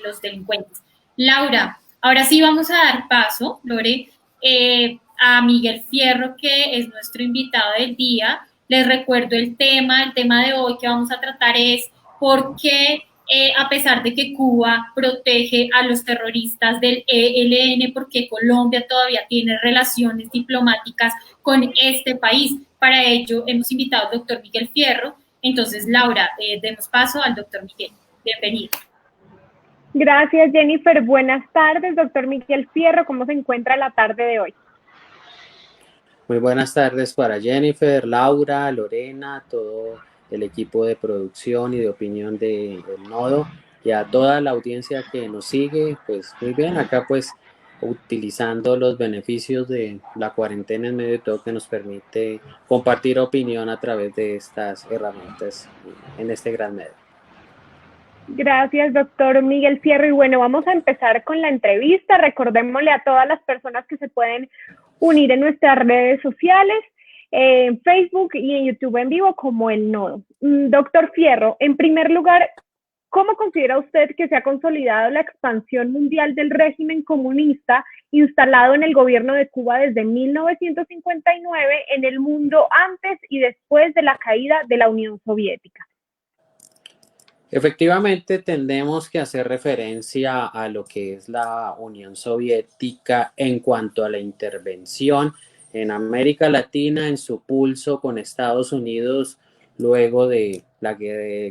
los delincuentes. Laura, ahora sí vamos a dar paso, Lore, a Miguel Fierro, que es nuestro invitado del día. Les recuerdo el tema de hoy que vamos a tratar es por qué, a pesar de que Cuba protege a los terroristas del ELN, por qué Colombia todavía tiene relaciones diplomáticas con este país. Para ello hemos invitado al doctor Miguel Fierro. Entonces, Laura, demos paso al doctor Miguel. Bienvenido. Gracias, Jennifer. Buenas tardes, doctor Miguel Fierro. ¿Cómo se encuentra la tarde de hoy? Muy buenas tardes para Jennifer, Laura, Lorena, todo el equipo de producción y de opinión de El Nodo y a toda la audiencia que nos sigue. Pues muy bien, acá pues utilizando los beneficios de la cuarentena en medio de todo que nos permite compartir opinión a través de estas herramientas en este gran medio. Gracias, doctor Miguel Fierro. Y bueno, vamos a empezar con la entrevista. Recordémosle a todas las personas que se pueden unir en nuestras redes sociales, en Facebook y en YouTube en vivo como El Nodo. Doctor Fierro, en primer lugar, ¿cómo considera usted que se ha consolidado la expansión mundial del régimen comunista instalado en el gobierno de Cuba desde 1959 en el mundo antes y después de la caída de la Unión Soviética? Efectivamente, tendemos que hacer referencia a lo que es la Unión Soviética en cuanto a la intervención en América Latina en su pulso con Estados Unidos luego de la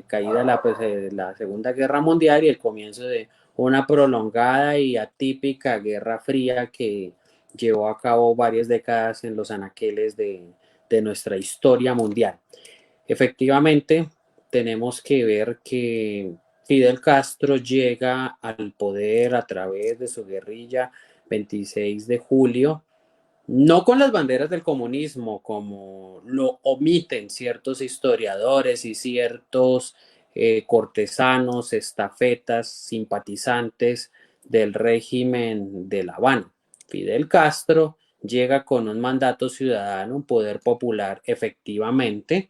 caída de la Segunda Guerra Mundial y el comienzo de una prolongada y atípica Guerra Fría que llevó a cabo varias décadas en los anaqueles de nuestra historia mundial. Efectivamente, tenemos que ver que Fidel Castro llega al poder a través de su guerrilla 26 de julio, no con las banderas del comunismo, como lo omiten ciertos historiadores y ciertos cortesanos, estafetas, simpatizantes del régimen de La Habana. Fidel Castro llega con un mandato ciudadano, un poder popular efectivamente,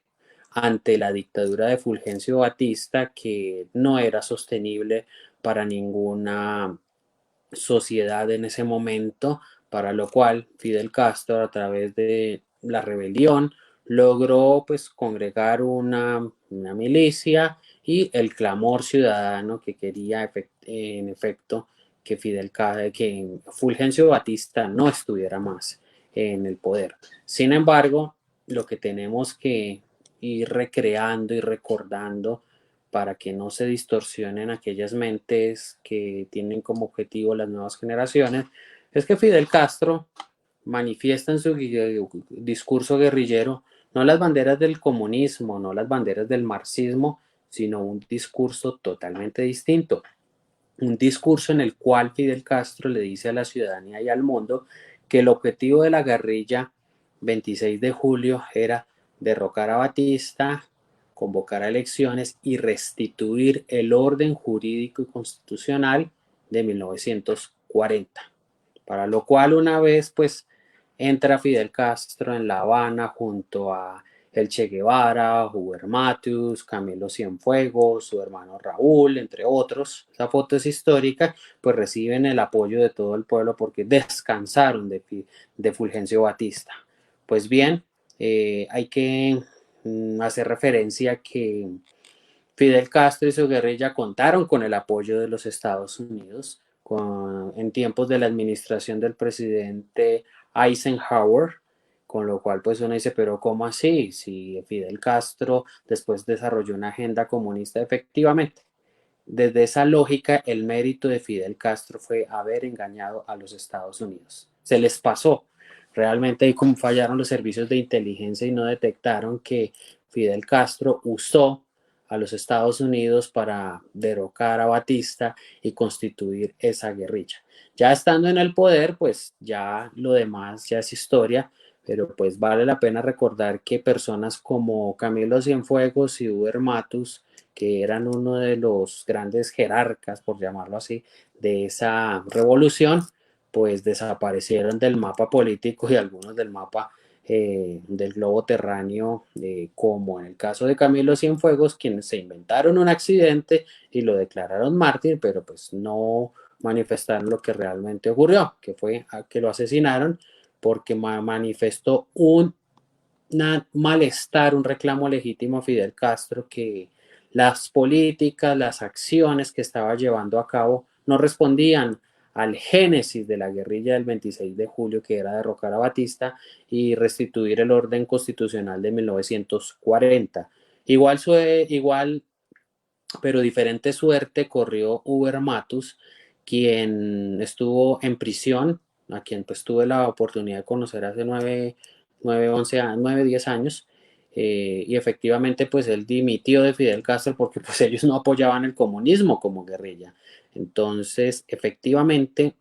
ante la dictadura de Fulgencio Batista, que no era sostenible para ninguna sociedad en ese momento, para lo cual Fidel Castro, a través de la rebelión, logró pues congregar una milicia y el clamor ciudadano que quería en efecto que que Fulgencio Batista no estuviera más en el poder. Sin embargo, lo que tenemos que ir recreando y recordando para que no se distorsionen aquellas mentes que tienen como objetivo las nuevas generaciones, es que Fidel Castro manifiesta en su discurso guerrillero no las banderas del comunismo, no las banderas del marxismo, sino un discurso totalmente distinto. Un discurso en el cual Fidel Castro le dice a la ciudadanía y al mundo que el objetivo de la guerrilla 26 de julio era derrocar a Batista, convocar a elecciones y restituir el orden jurídico y constitucional de 1940. Para lo cual una vez pues entra Fidel Castro en La Habana junto a el Che Guevara, Huber Matthews, Camilo Cienfuegos, su hermano Raúl, entre otros. Esa foto es histórica, pues reciben el apoyo de todo el pueblo porque descansaron de Fulgencio Batista. Pues bien, hay que hacer referencia que Fidel Castro y su guerrilla contaron con el apoyo de los Estados Unidos en tiempos de la administración del presidente Eisenhower, con lo cual pues uno dice, pero ¿cómo así? Si Fidel Castro después desarrolló una agenda comunista efectivamente. Desde esa lógica, el mérito de Fidel Castro fue haber engañado a los Estados Unidos. Se les pasó. Realmente ahí como fallaron los servicios de inteligencia y no detectaron que Fidel Castro usó a los Estados Unidos para derrocar a Batista y constituir esa guerrilla. Ya estando en el poder, pues ya lo demás ya es historia, pero pues vale la pena recordar que personas como Camilo Cienfuegos y Huber Matthews, que eran uno de los grandes jerarcas, por llamarlo así, de esa revolución, pues desaparecieron del mapa político y algunos del mapa del globo terráneo, como en el caso de Camilo Cienfuegos, quienes se inventaron un accidente y lo declararon mártir, pero pues no manifestaron lo que realmente ocurrió, que fue que lo asesinaron porque manifestó un malestar, un reclamo legítimo a Fidel Castro, que las políticas, las acciones que estaba llevando a cabo no respondían al génesis de la guerrilla del 26 de julio, que era derrocar a Batista y restituir el orden constitucional de 1940. Igual, pero diferente suerte corrió Huber Matus, quien estuvo en prisión, a quien pues tuve la oportunidad de conocer hace 10 años, y efectivamente pues él dimitió de Fidel Castro porque pues ellos no apoyaban el comunismo como guerrilla. Entonces, efectivamente,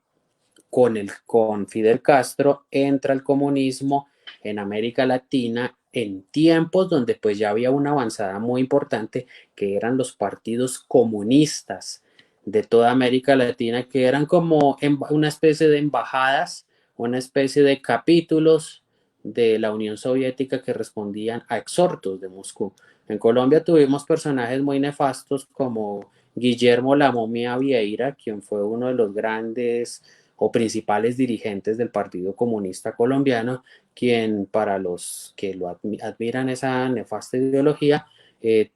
con Fidel Castro entra el comunismo en América Latina en tiempos donde pues ya había una avanzada muy importante, que eran los partidos comunistas de toda América Latina, que eran como una especie de embajadas, una especie de capítulos de la Unión Soviética que respondían a exhortos de Moscú. En Colombia tuvimos personajes muy nefastos como Guillermo La Momia Vieira, quien fue uno de los grandes o principales dirigentes del Partido Comunista Colombiano, quien, para los que lo admiran esa nefasta ideología,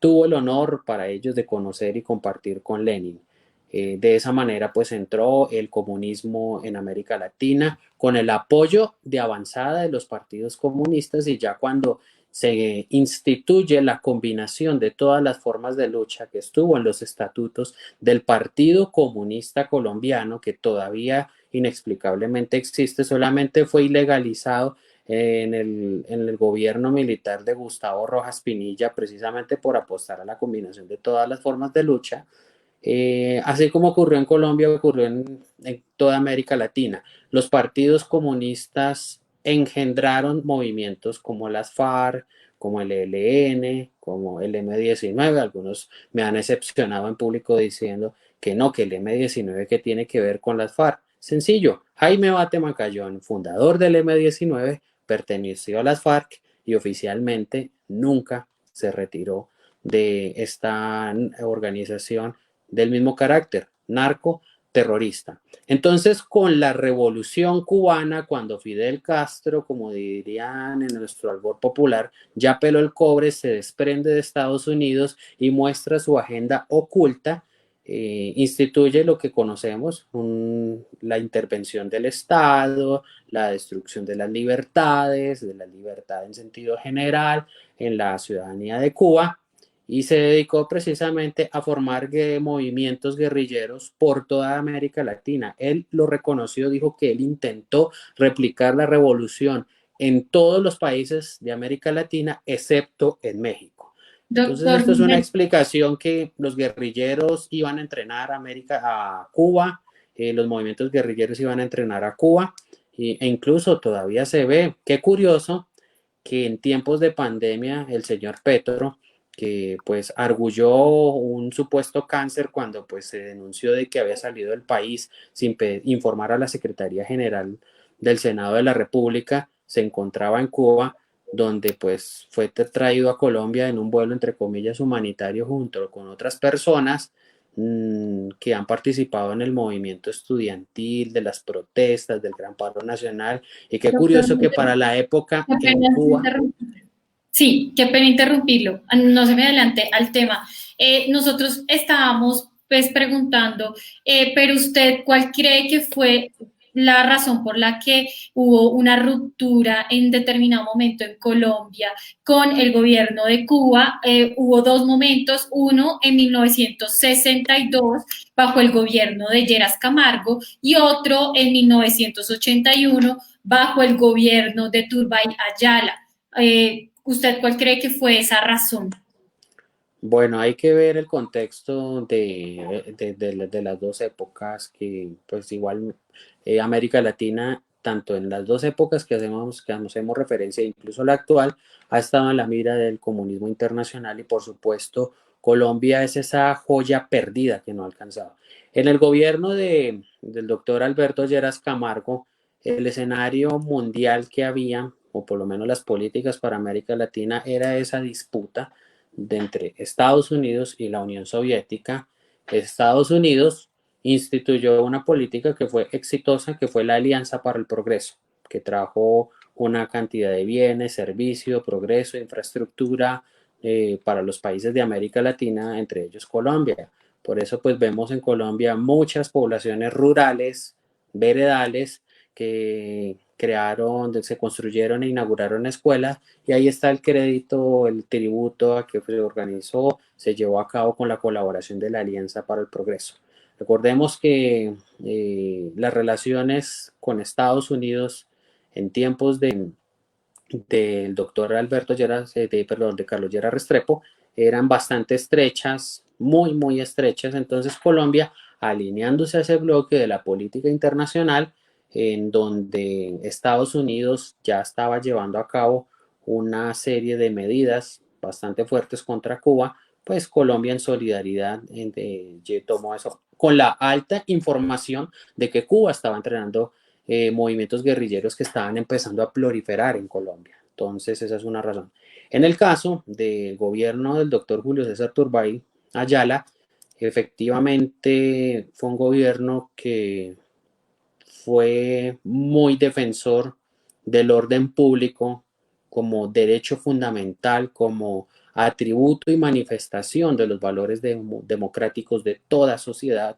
tuvo el honor para ellos de conocer y compartir con Lenin. De esa manera pues entró el comunismo en América Latina con el apoyo de avanzada de los partidos comunistas, y ya cuando se instituye la combinación de todas las formas de lucha que estuvo en los estatutos del Partido Comunista Colombiano, que todavía inexplicablemente existe, solamente fue ilegalizado en el gobierno militar de Gustavo Rojas Pinilla, precisamente por apostar a la combinación de todas las formas de lucha. Así como ocurrió en Colombia, ocurrió en toda América Latina. Los partidos comunistas engendraron movimientos como las FARC, como el ELN, como el M-19. Algunos me han excepcionado en público diciendo que no, que el M-19 que tiene que ver con las FARC. Sencillo, Jaime Bate Macayón, fundador del M-19, perteneció a las FARC y oficialmente nunca se retiró de esta organización del mismo carácter, narco terrorista. Entonces, con la revolución cubana, cuando Fidel Castro, como dirían en nuestro albor popular, ya peló el cobre, se desprende de Estados Unidos y muestra su agenda oculta, instituye lo que conocemos, la intervención del Estado, la destrucción de la libertad en sentido general, en la ciudadanía de Cuba, y se dedicó precisamente a formar movimientos guerrilleros por toda América Latina. Él lo reconoció, dijo que él intentó replicar la revolución en todos los países de América Latina, excepto en México. Entonces, Doctor esto es una Miguel, explicación que los guerrilleros iban a entrenar a Cuba, los movimientos guerrilleros iban a entrenar a Cuba, e incluso todavía se ve, qué curioso, que en tiempos de pandemia el señor Petro, que pues arguyó un supuesto cáncer cuando pues se denunció de que había salido del país sin informar a la Secretaría General del Senado de la República, se encontraba en Cuba, donde pues fue traído a Colombia en un vuelo entre comillas humanitario junto con otras personas que han participado en el movimiento estudiantil, de las protestas, del Gran Paro Nacional, y qué doctor curioso que Miguel, para la época qué en pena Cuba. interrumpir. Sí, qué pena interrumpirlo. No se me adelante al tema. Nosotros estábamos pues preguntando, pero usted, ¿cuál cree que fue la razón por la que hubo una ruptura en determinado momento en Colombia con el gobierno de Cuba? Hubo dos momentos, uno en 1962 bajo el gobierno de Lleras Camargo y otro en 1981 bajo el gobierno de Turbay Ayala. ¿Usted cuál cree que fue esa razón? Bueno, hay que ver el contexto de las dos épocas, que pues igual América Latina, tanto en las dos épocas que hacemos referencia, incluso la actual, ha estado en la mira del comunismo internacional, y por supuesto Colombia es esa joya perdida que no ha alcanzado. En el gobierno del doctor Alberto Lleras Camargo, el escenario mundial que había o por lo menos las políticas para América Latina, era esa disputa entre Estados Unidos y la Unión Soviética. Estados Unidos instituyó una política que fue exitosa, que fue la Alianza para el Progreso, que trajo una cantidad de bienes, servicios, progreso, infraestructura para los países de América Latina, entre ellos Colombia. Por eso pues vemos en Colombia muchas poblaciones rurales, veredales, que crearon, se construyeron e inauguraron escuelas, y ahí está el crédito, el tributo a que se organizó, se llevó a cabo con la colaboración de la Alianza para el Progreso. Recordemos que las relaciones con Estados Unidos en tiempos del doctor Alberto Lleras, de Carlos Lleras Restrepo, eran bastante estrechas, muy, muy estrechas. Entonces Colombia, alineándose a ese bloque de la política internacional, en donde Estados Unidos ya estaba llevando a cabo una serie de medidas bastante fuertes contra Cuba, pues Colombia en solidaridad tomó eso con la alta información de que Cuba estaba entrenando movimientos guerrilleros que estaban empezando a proliferar en Colombia. Entonces, esa es una razón. En el caso del gobierno del doctor Julio César Turbay Ayala, efectivamente fue un gobierno que fue muy defensor del orden público como derecho fundamental, como atributo y manifestación de los valores democráticos de toda sociedad,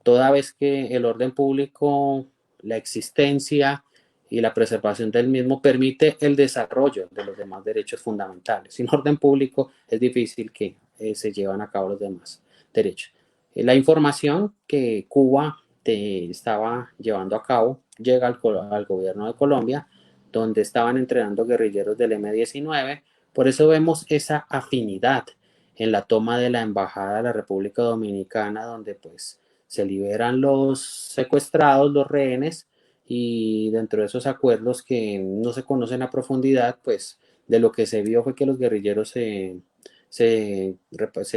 toda vez que el orden público, la existencia y la preservación del mismo permite el desarrollo de los demás derechos fundamentales. Sin orden público es difícil que se lleven a cabo los demás derechos. La información que Cuba estaba llevando a cabo llega al gobierno de Colombia, donde estaban entrenando guerrilleros del M-19. Por eso vemos esa afinidad en la toma de la embajada de la República Dominicana, donde pues se liberan los secuestrados, los rehenes, y dentro de esos acuerdos que no se conocen a profundidad, pues de lo que se vio fue que los guerrilleros se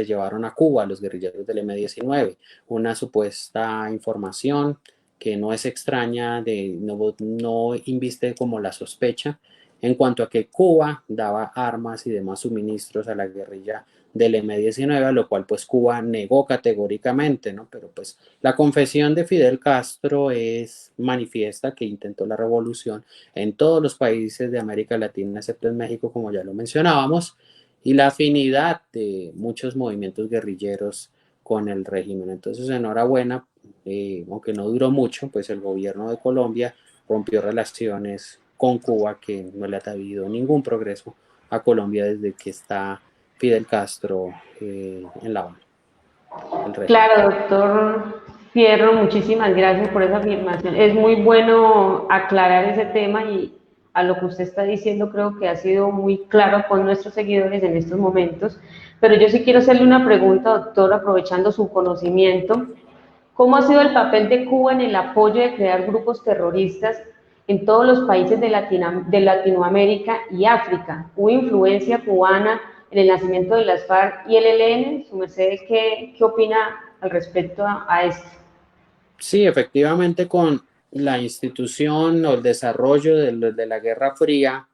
llevaron a Cuba, los guerrilleros del M-19, una supuesta información que no es extraña, no inviste como la sospecha en cuanto a que Cuba daba armas y demás suministros a la guerrilla del M-19, a lo cual pues Cuba negó categóricamente, ¿no? Pero pues la confesión de Fidel Castro es manifiesta, que intentó la revolución en todos los países de América Latina, excepto en México, como ya lo mencionábamos, y la afinidad de muchos movimientos guerrilleros con el régimen. Entonces, enhorabuena, aunque no duró mucho, pues el gobierno de Colombia rompió relaciones con Cuba, que no le ha habido ningún progreso a Colombia desde que está Fidel Castro en La Habana. Claro, doctor Fierro, muchísimas gracias por esa afirmación. Es muy bueno aclarar ese tema y a lo que usted está diciendo creo que ha sido muy claro con nuestros seguidores en estos momentos. Pero yo sí quiero hacerle una pregunta, doctor, aprovechando su conocimiento. ¿Cómo ha sido el papel de Cuba en el apoyo de crear grupos terroristas en todos los países de Latinoamérica y África? ¿Hubo influencia cubana en el nacimiento de las FARC y el ELN? ¿Su merced qué opina al respecto a esto? Sí, efectivamente, con la institución o el desarrollo de la Guerra Fría,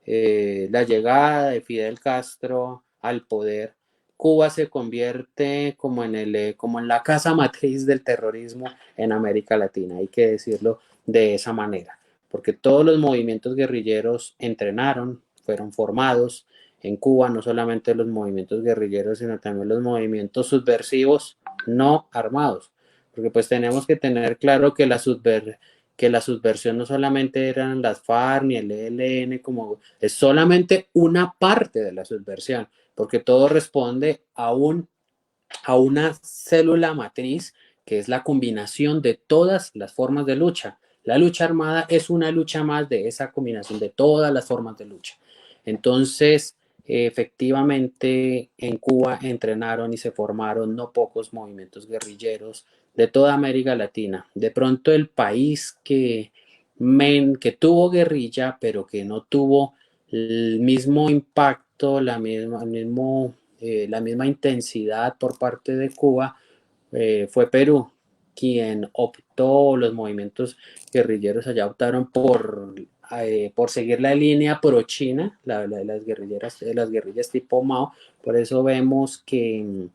la llegada de Fidel Castro al poder, Cuba se convierte como en la casa matriz del terrorismo en América Latina, hay que decirlo de esa manera, porque todos los movimientos guerrilleros entrenaron, fueron formados en Cuba, no solamente los movimientos guerrilleros, sino también los movimientos subversivos no armados, porque pues tenemos que tener claro que la subversión no solamente eran las FARC ni el ELN, como es solamente una parte de la subversión, porque todo responde a una célula matriz que es la combinación de todas las formas de lucha. La lucha armada es una lucha más de esa combinación de todas las formas de lucha. Entonces, efectivamente, en Cuba entrenaron y se formaron no pocos movimientos guerrilleros de toda América Latina. De pronto el país que tuvo guerrilla, pero que no tuvo el mismo impacto, la misma intensidad por parte de Cuba, fue Perú, quien optó, los movimientos guerrilleros allá optaron por por seguir la línea pro-China, de las guerrillas tipo Mao. Por eso vemos que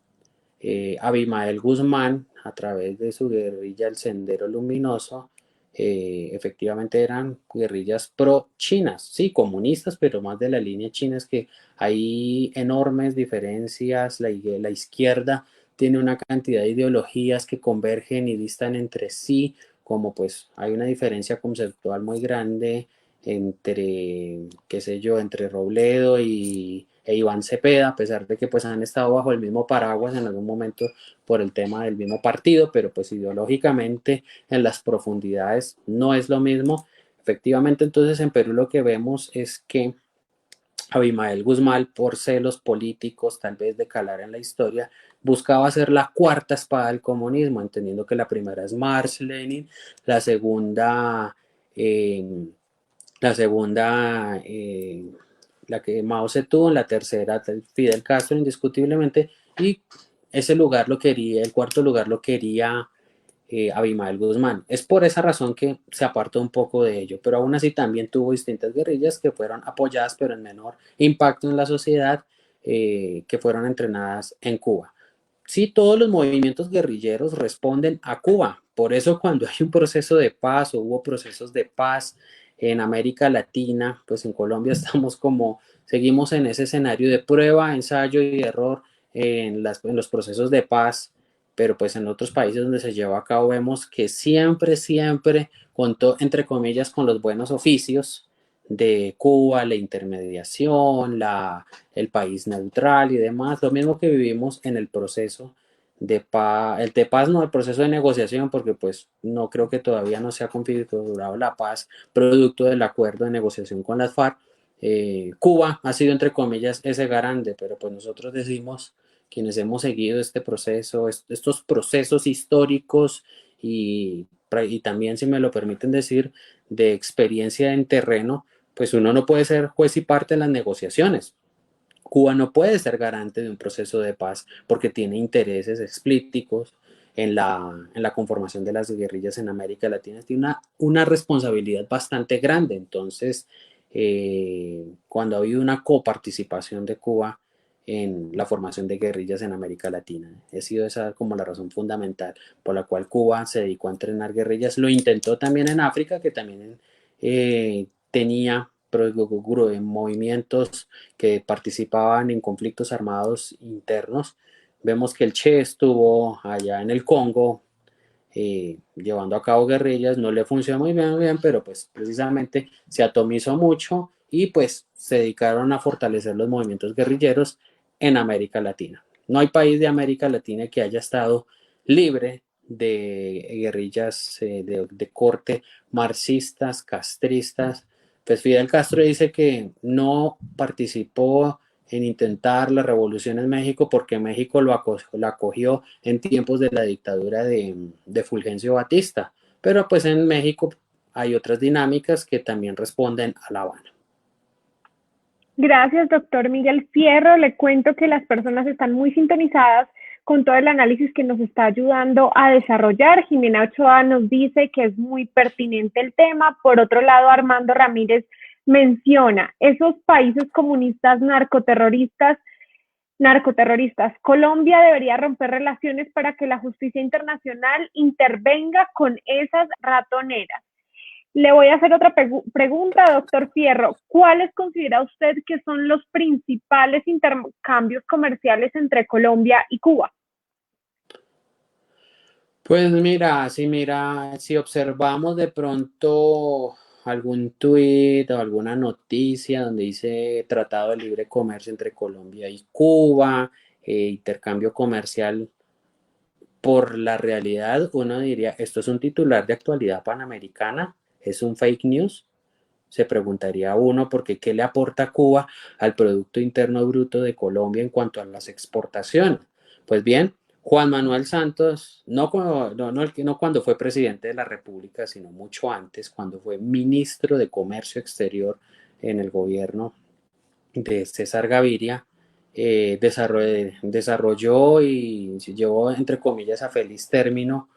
Abimael Guzmán, a través de su guerrilla El Sendero Luminoso, efectivamente eran guerrillas pro-chinas, sí, comunistas, pero más de la línea china. Es que hay enormes diferencias. La izquierda tiene una cantidad de ideologías que convergen y distan entre sí, como pues hay una diferencia conceptual muy grande entre, qué sé yo, entre Robledo e Iván Cepeda, a pesar de que pues han estado bajo el mismo paraguas en algún momento por el tema del mismo partido, pero pues ideológicamente en las profundidades no es lo mismo. Efectivamente, entonces en Perú lo que vemos es que Abimael Guzmán, por celos políticos, tal vez de calar en la historia, buscaba ser la cuarta espada del comunismo, entendiendo que la primera es Marx, Lenin, la segunda, eh, la segunda, la que Mao Zedong, la tercera Fidel Castro, indiscutiblemente, y ese lugar lo quería, el cuarto lugar lo quería Abimael Guzmán. Es por esa razón que se apartó un poco de ello, pero aún así también tuvo distintas guerrillas que fueron apoyadas, pero en menor impacto en la sociedad, que fueron entrenadas en Cuba. Sí, todos los movimientos guerrilleros responden a Cuba. Por eso cuando hay un proceso de paz o hubo procesos de paz en América Latina, pues en Colombia estamos como, seguimos en ese escenario de prueba, ensayo y error en los procesos de paz, pero pues en otros países donde se lleva a cabo vemos que siempre contó, entre comillas, con los buenos oficios de Cuba, la intermediación, el país neutral y demás. Lo mismo que vivimos en el proceso de paz, el de paz no, el proceso de negociación, porque pues no creo que todavía no se ha configurado la paz producto del acuerdo de negociación con las FARC. Cuba ha sido, entre comillas, ese garante, pero pues nosotros decimos, quienes hemos seguido este proceso, estos procesos históricos y también, si me lo permiten decir, de experiencia en terreno, pues uno no puede ser juez y parte en las negociaciones. Cuba no puede ser garante de un proceso de paz porque tiene intereses explícitos en la conformación de las guerrillas en América Latina. Tiene una responsabilidad bastante grande. Entonces, cuando ha habido una coparticipación de Cuba en la formación de guerrillas en América Latina, ha sido esa como la razón fundamental por la cual Cuba se dedicó a entrenar guerrillas. Lo intentó también en África, que también tenía movimientos que participaban en conflictos armados internos. Vemos que el Che estuvo allá en el Congo llevando a cabo guerrillas, no le funcionó muy bien, pero pues precisamente se atomizó mucho y pues se dedicaron a fortalecer los movimientos guerrilleros en América Latina. No hay país de América Latina que haya estado libre de guerrillas de corte marxistas, castristas. Pues Fidel Castro dice que no participó en intentar la revolución en México porque México lo acogió en tiempos de la dictadura de Fulgencio Batista. Pero pues en México hay otras dinámicas que también responden a La Habana. Gracias, doctor Miguel Fierro. Le cuento que las personas están muy sintonizadas con todo el análisis que nos está ayudando a desarrollar. Jimena Ochoa nos dice que es muy pertinente el tema. Por otro lado, Armando Ramírez menciona esos países comunistas narcoterroristas. Colombia debería romper relaciones para que la justicia internacional intervenga con esas ratoneras. Le voy a hacer otra pregunta, doctor Fierro. ¿Cuáles considera usted que son los principales intercambios comerciales entre Colombia y Cuba? Pues mira, si observamos de pronto algún tuit o alguna noticia donde dice Tratado de Libre Comercio entre Colombia y Cuba, intercambio comercial, por la realidad, uno diría, ¿esto es un titular de actualidad panamericana? ¿Es un fake news? Se preguntaría uno, porque ¿qué le aporta Cuba al Producto Interno Bruto de Colombia en cuanto a las exportaciones? Pues bien, Juan Manuel Santos, no cuando fue presidente de la República, sino mucho antes, cuando fue ministro de Comercio Exterior en el gobierno de César Gaviria, desarrolló y llevó, entre comillas, a feliz término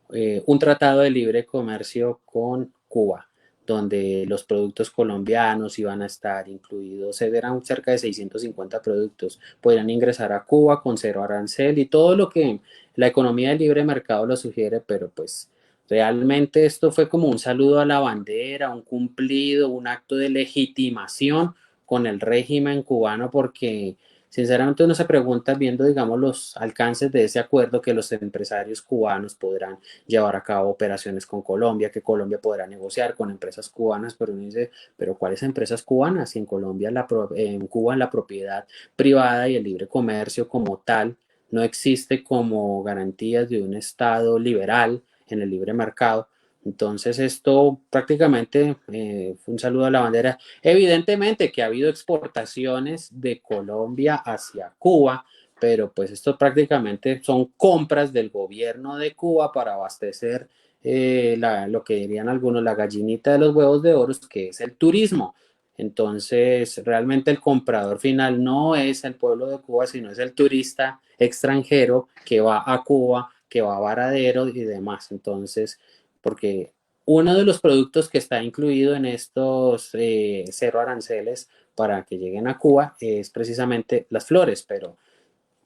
un tratado de libre comercio con Cuba, donde los productos colombianos iban a estar incluidos, eran cerca de 650 productos, podrían ingresar a Cuba con cero arancel y todo lo que la economía del libre mercado lo sugiere, pero pues realmente esto fue como un saludo a la bandera, un cumplido, un acto de legitimación con el régimen cubano, porque sinceramente uno se pregunta, viendo, digamos, los alcances de ese acuerdo, que los empresarios cubanos podrán llevar a cabo operaciones con Colombia, que Colombia podrá negociar con empresas cubanas, pero uno dice, pero ¿cuáles empresas cubanas? Si en Colombia, en Cuba, la propiedad privada y el libre comercio como tal no existe como garantías de un Estado liberal en el libre mercado. Entonces esto prácticamente fue un saludo a la bandera. Evidentemente que ha habido exportaciones de Colombia hacia Cuba, pero pues esto prácticamente son compras del gobierno de Cuba para abastecer lo que dirían algunos la gallinita de los huevos de oro, que es el turismo. Entonces, realmente el comprador final no es el pueblo de Cuba, sino es el turista extranjero que va a Cuba, que va a Varadero y demás. Entonces, porque uno de los productos que está incluido en estos cero aranceles para que lleguen a Cuba es precisamente las flores, pero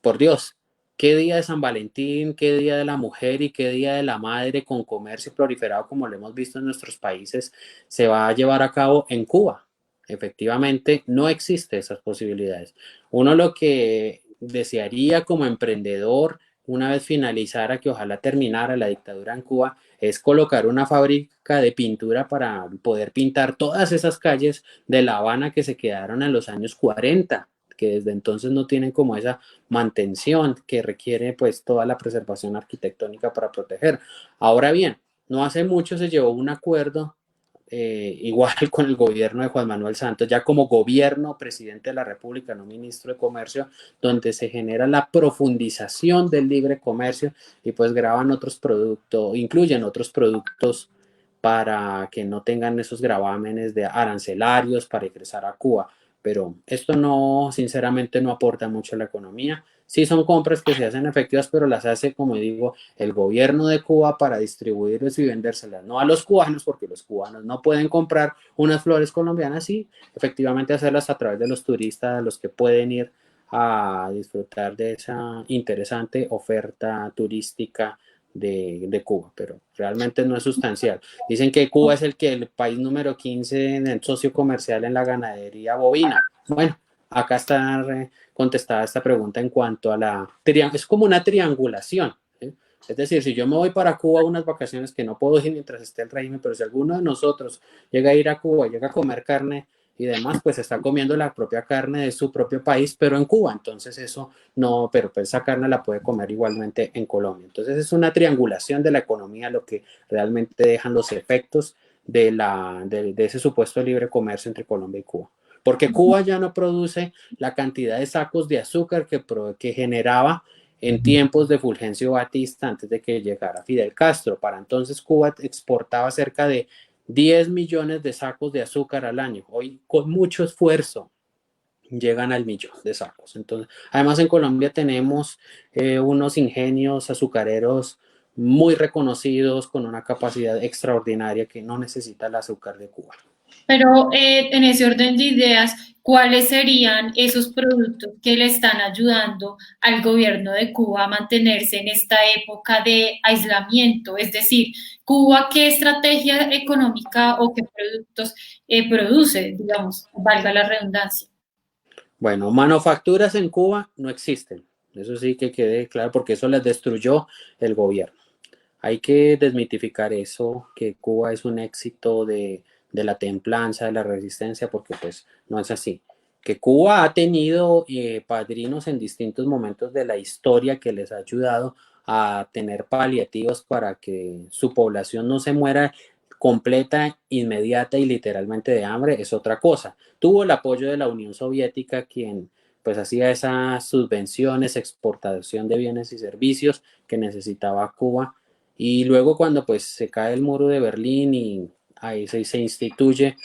por Dios, qué día de San Valentín, qué día de la mujer y qué día de la madre con comercio proliferado como lo hemos visto en nuestros países se va a llevar a cabo en Cuba. Efectivamente, no existe esas posibilidades. Uno lo que desearía como emprendedor, una vez finalizara, que ojalá terminara la dictadura en Cuba, es colocar una fábrica de pintura para poder pintar todas esas calles de La Habana que se quedaron en los años 40, que desde entonces no tienen como esa mantención que requiere pues toda la preservación arquitectónica para proteger. Ahora bien, no hace mucho se llevó un acuerdo igual con el gobierno de Juan Manuel Santos, ya como gobierno, presidente de la República, no ministro de Comercio, donde se genera la profundización del libre comercio y pues graban otros productos, incluyen otros productos para que no tengan esos gravámenes de arancelarios para ingresar a Cuba. Pero esto no, sinceramente, no aporta mucho a la economía. Sí son compras que se hacen efectivas, pero las hace, como digo, el gobierno de Cuba para distribuirlas y vendérselas, no a los cubanos, porque los cubanos no pueden comprar unas flores colombianas y efectivamente hacerlas a través de los turistas, a los que pueden ir a disfrutar de esa interesante oferta turística de Cuba, pero realmente no es sustancial. Dicen que Cuba es el país número 15 en el socio comercial en la ganadería bovina. Bueno, acá está contestada esta pregunta en cuanto a es como una triangulación. ¿Eh? Es decir, si yo me voy para Cuba a unas vacaciones que no puedo ir mientras esté el régimen, pero si alguno de nosotros llega a ir a Cuba, llega a comer carne y demás, pues está comiendo la propia carne de su propio país, pero en Cuba. Entonces eso no, pero pues esa carne la puede comer igualmente en Colombia. Entonces es una triangulación de la economía lo que realmente dejan los efectos de ese supuesto libre comercio entre Colombia y Cuba. Porque Cuba ya no produce la cantidad de sacos de azúcar que generaba en tiempos de Fulgencio Batista antes de que llegara Fidel Castro. Para entonces Cuba exportaba cerca de 10 millones de sacos de azúcar al año. Hoy con mucho esfuerzo llegan al millón de sacos. Entonces, además en Colombia tenemos unos ingenios azucareros muy reconocidos con una capacidad extraordinaria que no necesita el azúcar de Cuba. Pero en ese orden de ideas, ¿cuáles serían esos productos que le están ayudando al gobierno de Cuba a mantenerse en esta época de aislamiento? Es decir, Cuba, ¿qué estrategia económica o qué productos produce, digamos, valga la redundancia? Bueno, manufacturas en Cuba no existen. Eso sí que quede claro porque eso les destruyó el gobierno. Hay que desmitificar eso, que Cuba es un éxito de la templanza, de la resistencia, porque pues no es así. Que Cuba ha tenido padrinos en distintos momentos de la historia que les ha ayudado a tener paliativos para que su población no se muera completa, inmediata y literalmente de hambre, es otra cosa. Tuvo el apoyo de la Unión Soviética, quien pues hacía esas subvenciones, exportación de bienes y servicios que necesitaba Cuba. Y luego cuando pues se cae el muro de Berlín y ahí se instituye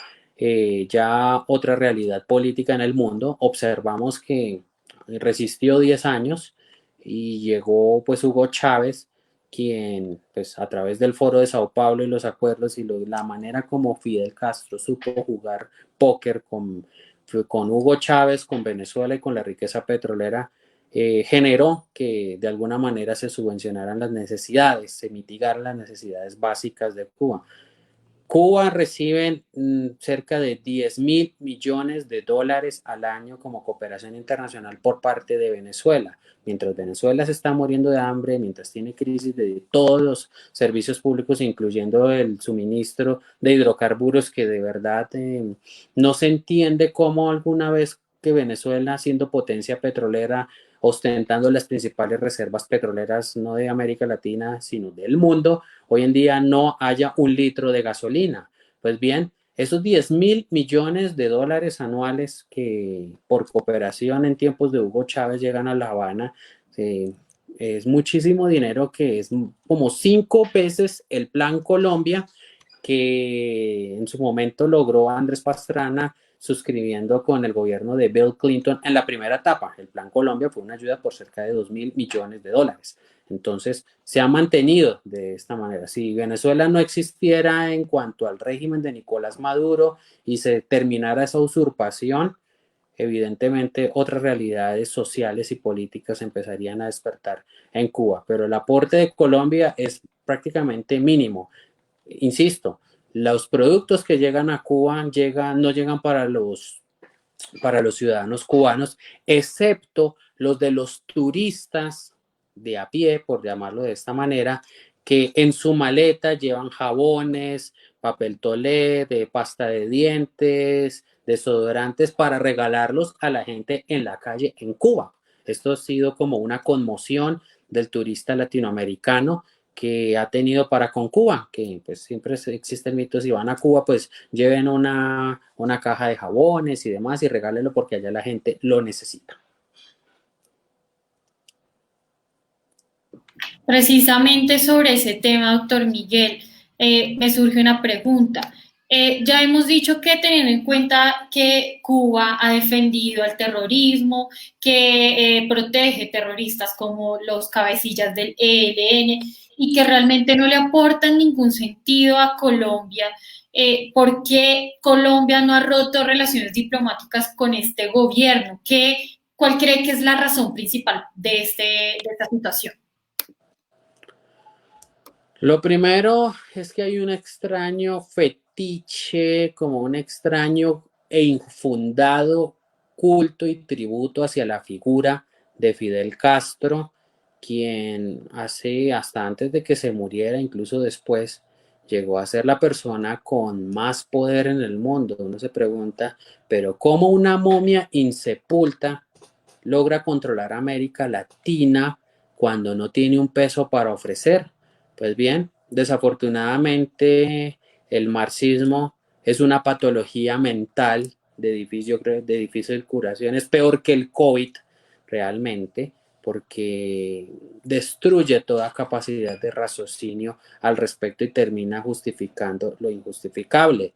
ya otra realidad política en el mundo, observamos que resistió 10 años y llegó pues Hugo Chávez, quien, pues, a través del Foro de Sao Paulo y los acuerdos y la manera como Fidel Castro supo jugar póker con Hugo Chávez, con Venezuela y con la riqueza petrolera, generó que de alguna manera se subvencionaran las necesidades, se mitigaran las necesidades básicas de Cuba. Cuba recibe cerca de 10.000 millones de dólares al año como cooperación internacional por parte de Venezuela. Mientras Venezuela se está muriendo de hambre, mientras tiene crisis de todos los servicios públicos, incluyendo el suministro de hidrocarburos, que de verdad no se entiende cómo alguna vez que Venezuela, siendo potencia petrolera, ostentando las principales reservas petroleras no de América Latina, sino del mundo, hoy en día no haya un litro de gasolina. Pues bien, esos 10.000 millones de dólares anuales que por cooperación en tiempos de Hugo Chávez llegan a La Habana, es muchísimo dinero, que es como 5 veces el Plan Colombia que en su momento logró Andrés Pastrana suscribiendo con el gobierno de Bill Clinton en la primera etapa. El Plan Colombia fue una ayuda por cerca de 2.000 millones de dólares. Entonces, se ha mantenido de esta manera. Si Venezuela no existiera en cuanto al régimen de Nicolás Maduro y se terminara esa usurpación, evidentemente otras realidades sociales y políticas empezarían a despertar en Cuba. Pero el aporte de Colombia es prácticamente mínimo. Insisto, los productos que llegan a Cuba no llegan para los ciudadanos cubanos, excepto los de los turistas de a pie, por llamarlo de esta manera, que en su maleta llevan jabones, papel toalé, de pasta de dientes, desodorantes para regalarlos a la gente en la calle en Cuba. Esto ha sido como una conmoción del turista latinoamericano que ha tenido para con Cuba, que pues siempre existe el mito: si van a Cuba, pues lleven una caja de jabones y demás y regálenlo porque allá la gente lo necesita. Precisamente sobre ese tema, doctor Miguel, me surge una pregunta. Ya hemos dicho que, teniendo en cuenta que Cuba ha defendido al terrorismo, que protege terroristas como los cabecillas del ELN y que realmente no le aportan ningún sentido a Colombia, ¿por qué Colombia no ha roto relaciones diplomáticas con este gobierno? ¿Cuál cree que es la razón principal de esta situación? Lo primero es que hay un extraño fetiche, como un extraño e infundado culto y tributo hacia la figura de Fidel Castro, quien hasta antes de que se muriera, incluso después, llegó a ser la persona con más poder en el mundo. Uno se pregunta, pero ¿cómo una momia insepulta logra controlar América Latina cuando no tiene un peso para ofrecer? Pues bien, desafortunadamente el marxismo es una patología mental yo creo, de difícil curación. Es peor que el COVID realmente, porque destruye toda capacidad de raciocinio al respecto y termina justificando lo injustificable.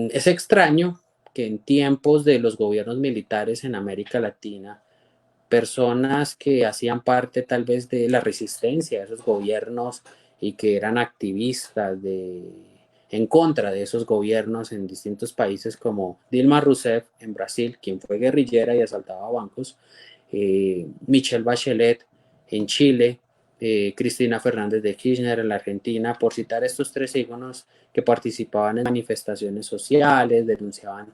Es extraño que en tiempos de los gobiernos militares en América Latina, personas que hacían parte tal vez de la resistencia a esos gobiernos y que eran activistas en contra de esos gobiernos en distintos países, como Dilma Rousseff en Brasil, quien fue guerrillera y asaltaba bancos, Michelle Bachelet en Chile, Cristina Fernández de Kirchner en la Argentina, por citar estos 3 íconos que participaban en manifestaciones sociales, denunciaban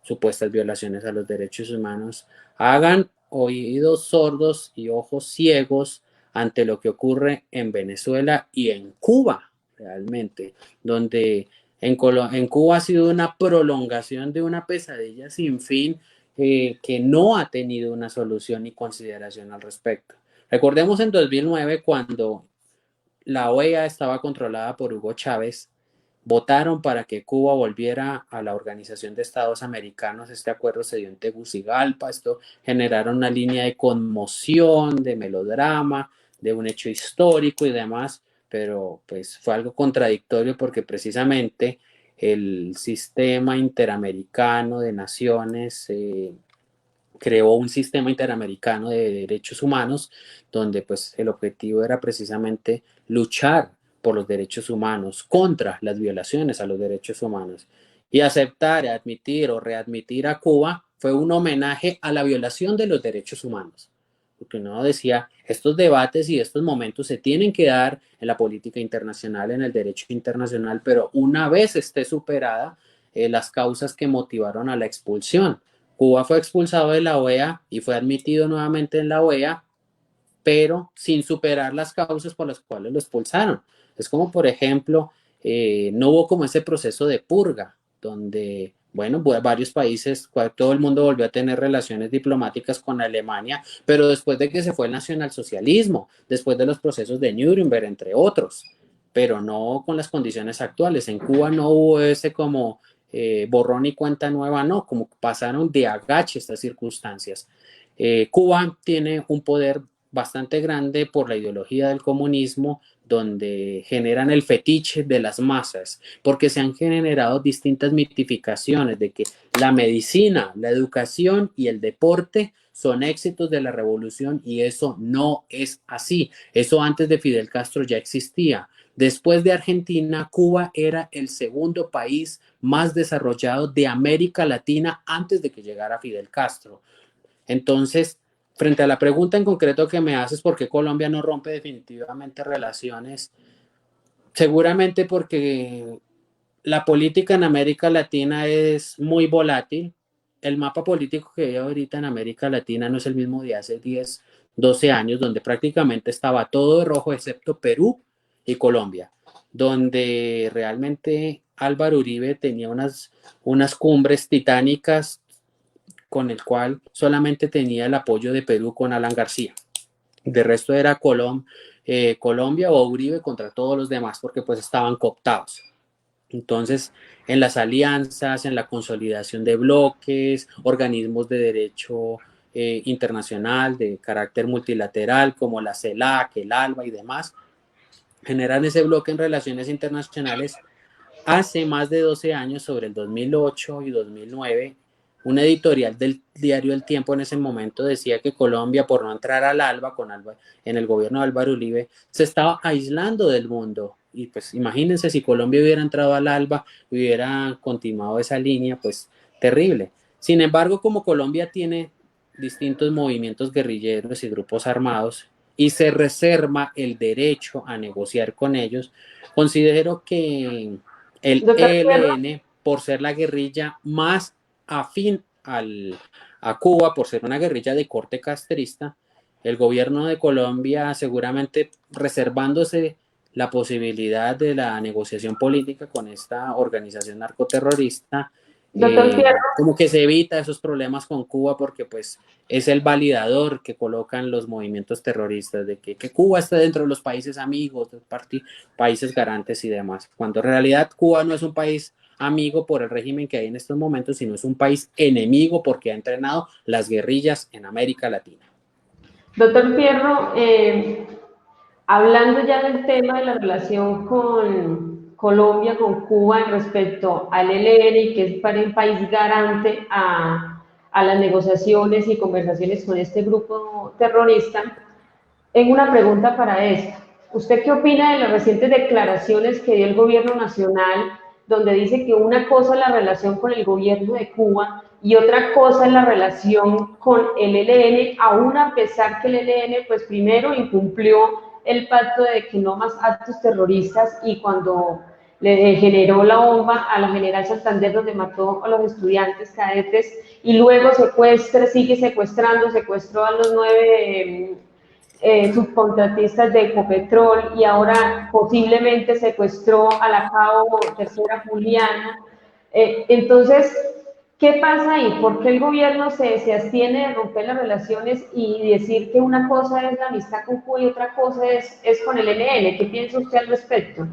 supuestas violaciones a los derechos humanos, hagan oídos sordos y ojos ciegos ante lo que ocurre en Venezuela y en Cuba, realmente, donde en Cuba ha sido una prolongación de una pesadilla sin fin, que no ha tenido una solución ni consideración al respecto. Recordemos en 2009, cuando la OEA estaba controlada por Hugo Chávez, votaron para que Cuba volviera a la Organización de Estados Americanos. Este acuerdo se dio en Tegucigalpa. Esto generaron una línea de conmoción, de melodrama, de un hecho histórico y demás, pero pues fue algo contradictorio porque precisamente el sistema interamericano de naciones creó un sistema interamericano de derechos humanos donde pues el objetivo era precisamente luchar por los derechos humanos, contra las violaciones a los derechos humanos. Y aceptar, admitir o readmitir a Cuba fue un homenaje a la violación de los derechos humanos. Porque uno decía, estos debates y estos momentos se tienen que dar en la política internacional, en el derecho internacional, pero una vez esté superada las causas que motivaron a la expulsión. Cuba fue expulsado de la OEA y fue admitido nuevamente en la OEA, pero sin superar las causas por las cuales lo expulsaron. Es como, por ejemplo, no hubo como ese proceso de purga, donde, bueno, varios países, todo el mundo volvió a tener relaciones diplomáticas con Alemania, pero después de que se fue el nacionalsocialismo, después de los procesos de Nuremberg, entre otros, pero no con las condiciones actuales. En Cuba no hubo ese como borrón y cuenta nueva, no, como pasaron de agache estas circunstancias. Cuba tiene un poder bastante grande por la ideología del comunismo, donde generan el fetiche de las masas, porque se han generado distintas mitificaciones de que la medicina, la educación y el deporte son éxitos de la revolución, y eso no es así. Eso antes de Fidel Castro ya existía. Después de Argentina, Cuba era el segundo país más desarrollado de América Latina antes de que llegara Fidel Castro. Entonces, frente a la pregunta en concreto que me haces, ¿por qué Colombia no rompe definitivamente relaciones? Seguramente porque la política en América Latina es muy volátil. El mapa político que hay ahorita en América Latina no es el mismo de hace 10, 12 años, donde prácticamente estaba todo de rojo excepto Perú y Colombia, donde realmente Álvaro Uribe tenía unas cumbres titánicas con el cual solamente tenía el apoyo de Perú con Alan García. De resto era Colombia o Uribe contra todos los demás, porque pues estaban cooptados. Entonces, en las alianzas, en la consolidación de bloques, organismos de derecho internacional de carácter multilateral, como la CELAC, el ALBA y demás, generan ese bloque en relaciones internacionales. Hace más de 12 años, sobre el 2008 y 2009, un editorial del diario El Tiempo en ese momento decía que Colombia, por no entrar al ALBA, en el gobierno de Álvaro Uribe, se estaba aislando del mundo. Y pues imagínense si Colombia hubiera entrado al ALBA, hubiera continuado esa línea, pues terrible. Sin embargo, como Colombia tiene distintos movimientos guerrilleros y grupos armados y se reserva el derecho a negociar con ellos, considero que el ELN, por ser la guerrilla más afín a Cuba, por ser una guerrilla de corte castrista, el gobierno de Colombia seguramente reservándose la posibilidad de la negociación política con esta organización narcoterrorista, como que se evita esos problemas con Cuba, porque pues es el validador que colocan los movimientos terroristas de que Cuba está dentro de los países amigos, de países garantes y demás, cuando en realidad Cuba no es un país amigo por el régimen que hay en estos momentos, sino es un país enemigo porque ha entrenado las guerrillas en América Latina. Doctor Fierro, hablando ya del tema de la relación con Colombia, con Cuba, respecto al ELN, que es un país garante a las negociaciones y conversaciones con este grupo terrorista, tengo una pregunta para esto. ¿Usted qué opina de las recientes declaraciones que dio el gobierno nacional, donde dice que una cosa es la relación con el gobierno de Cuba y otra cosa es la relación con el ELN, aún a pesar que el ELN, pues primero incumplió el pacto de que no más actos terroristas, y cuando le generó la bomba a la General Santander donde mató a los estudiantes cadetes, y luego sigue secuestrando, secuestró a los 9 subcontratistas de Ecopetrol, y ahora posiblemente secuestró a la cabo Tercera Juliana. Entonces, ¿qué pasa ahí? ¿Por qué el gobierno se abstiene de romper las relaciones y decir que una cosa es la amistad con Cuba y otra cosa es con el ELN? ¿Qué piensa usted al respecto?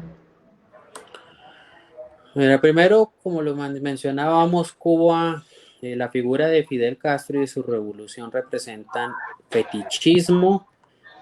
Mira, primero, como lo mencionábamos, Cuba, la figura de Fidel Castro y de su revolución representan fetichismo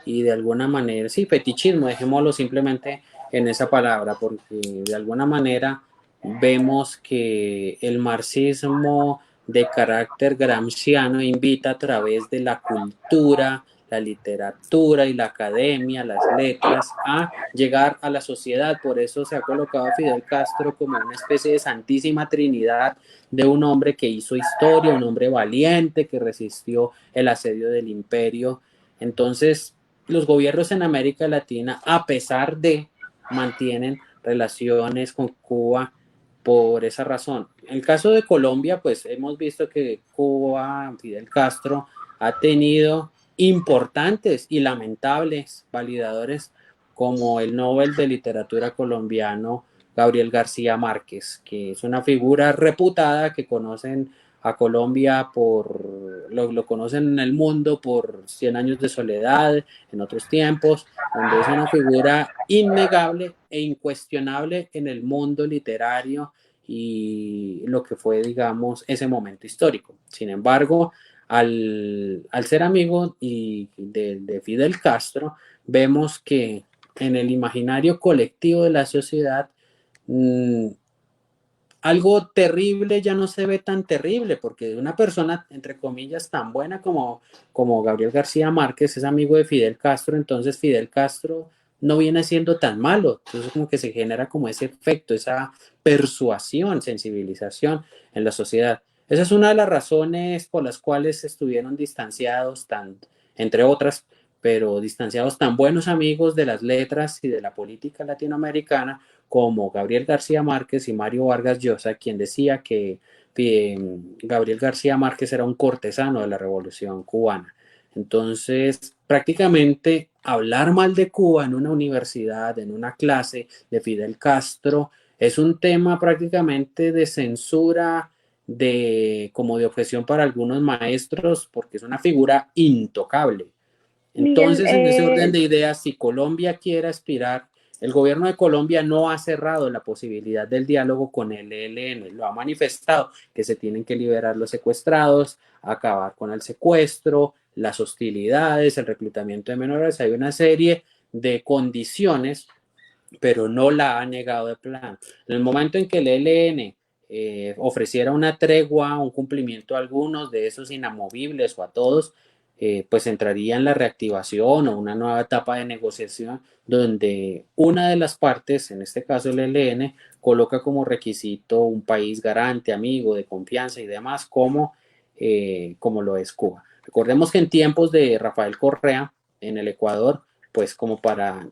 y de alguna manera, sí, fetichismo, dejémoslo simplemente en esa palabra, porque de alguna manera vemos que el marxismo de carácter gramsciano invita a través de la cultura, la literatura y la academia, las letras, a llegar a la sociedad. Por eso se ha colocado a Fidel Castro como una especie de santísima trinidad de un hombre que hizo historia, un hombre valiente que resistió el asedio del imperio. Entonces, los gobiernos en América Latina, a pesar de, mantienen relaciones con Cuba por esa razón. En el caso de Colombia, pues hemos visto que Cuba, Fidel Castro, ha tenido importantes y lamentables validadores como el Nobel de Literatura colombiano Gabriel García Márquez, que es una figura reputada que conocen a Colombia lo conocen en el mundo por 100 años de soledad, en otros tiempos, donde es una figura innegable e incuestionable en el mundo literario y lo que fue, digamos, ese momento histórico. Sin embargo, al ser amigo de Fidel Castro, vemos que en el imaginario colectivo de la sociedad, algo terrible ya no se ve tan terrible, porque una persona, entre comillas, tan buena como Gabriel García Márquez es amigo de Fidel Castro, entonces Fidel Castro no viene siendo tan malo. Entonces como que se genera como ese efecto, esa persuasión, sensibilización en la sociedad. Esa es una de las razones por las cuales estuvieron distanciados, entre otras, pero distanciados tan buenos amigos de las letras y de la política latinoamericana como Gabriel García Márquez y Mario Vargas Llosa, quien decía que Gabriel García Márquez era un cortesano de la Revolución cubana. Entonces, prácticamente hablar mal de Cuba en una universidad, en una clase de Fidel Castro, es un tema prácticamente de censura, como de objeción para algunos maestros, porque es una figura intocable. Miguel, Entonces, en ese orden de ideas, si Colombia quiere aspirar, el gobierno de Colombia no ha cerrado la posibilidad del diálogo con el ELN, lo ha manifestado, que se tienen que liberar los secuestrados, acabar con el secuestro, las hostilidades, el reclutamiento de menores, hay una serie de condiciones, pero no la ha negado de plano. En el momento en que el ELN ofreciera una tregua, un cumplimiento a algunos de esos inamovibles o a todos, pues entraría en la reactivación o una nueva etapa de negociación donde una de las partes, en este caso el ELN, coloca como requisito un país garante, amigo, de confianza y demás, como lo es Cuba. Recordemos que en tiempos de Rafael Correa, en el Ecuador, pues como para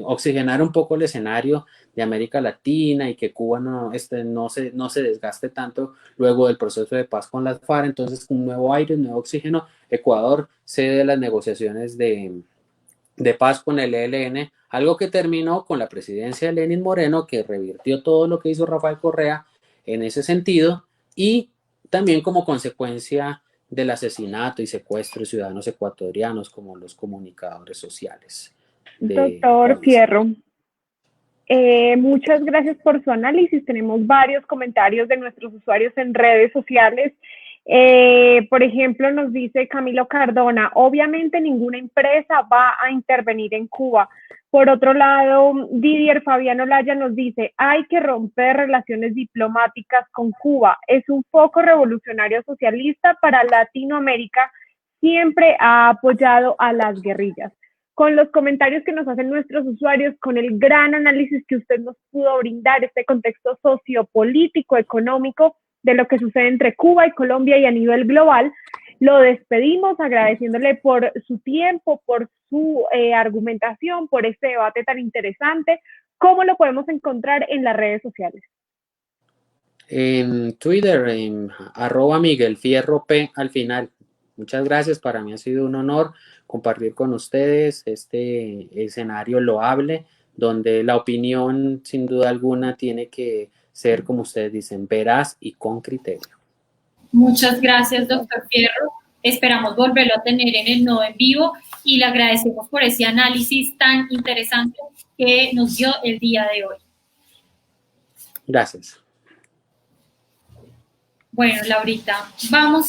oxigenar un poco el escenario de América Latina y que Cuba no se desgaste tanto luego del proceso de paz con las FARC. Entonces, un nuevo aire, un nuevo oxígeno, Ecuador cede las negociaciones de paz con el ELN, algo que terminó con la presidencia de Lenín Moreno, que revirtió todo lo que hizo Rafael Correa en ese sentido, y también como consecuencia del asesinato y secuestro de ciudadanos ecuatorianos como los comunicadores sociales. Doctor Fierro, muchas gracias por su análisis. Tenemos varios comentarios de nuestros usuarios en redes sociales. Por ejemplo, nos dice Camilo Cardona, obviamente ninguna empresa va a intervenir en Cuba. Por otro lado, Didier Fabiano Laya nos dice, hay que romper relaciones diplomáticas con Cuba. Es un foco revolucionario socialista para Latinoamérica. Siempre ha apoyado a las guerrillas. Con los comentarios que nos hacen nuestros usuarios, con el gran análisis que usted nos pudo brindar, este contexto sociopolítico, económico, de lo que sucede entre Cuba y Colombia y a nivel global, lo despedimos agradeciéndole por su tiempo, por su argumentación, por este debate tan interesante. ¿Cómo lo podemos encontrar en las redes sociales? En Twitter, en @MiguelFierroP al final. Muchas gracias, para mí ha sido un honor compartir con ustedes este escenario loable, donde la opinión sin duda alguna tiene que ser, como ustedes dicen, veraz y con criterio. Muchas gracias, doctor Fierro. Esperamos volverlo a tener en el Nodo en vivo y le agradecemos por ese análisis tan interesante que nos dio el día de hoy. Gracias. Bueno, Laurita, vamos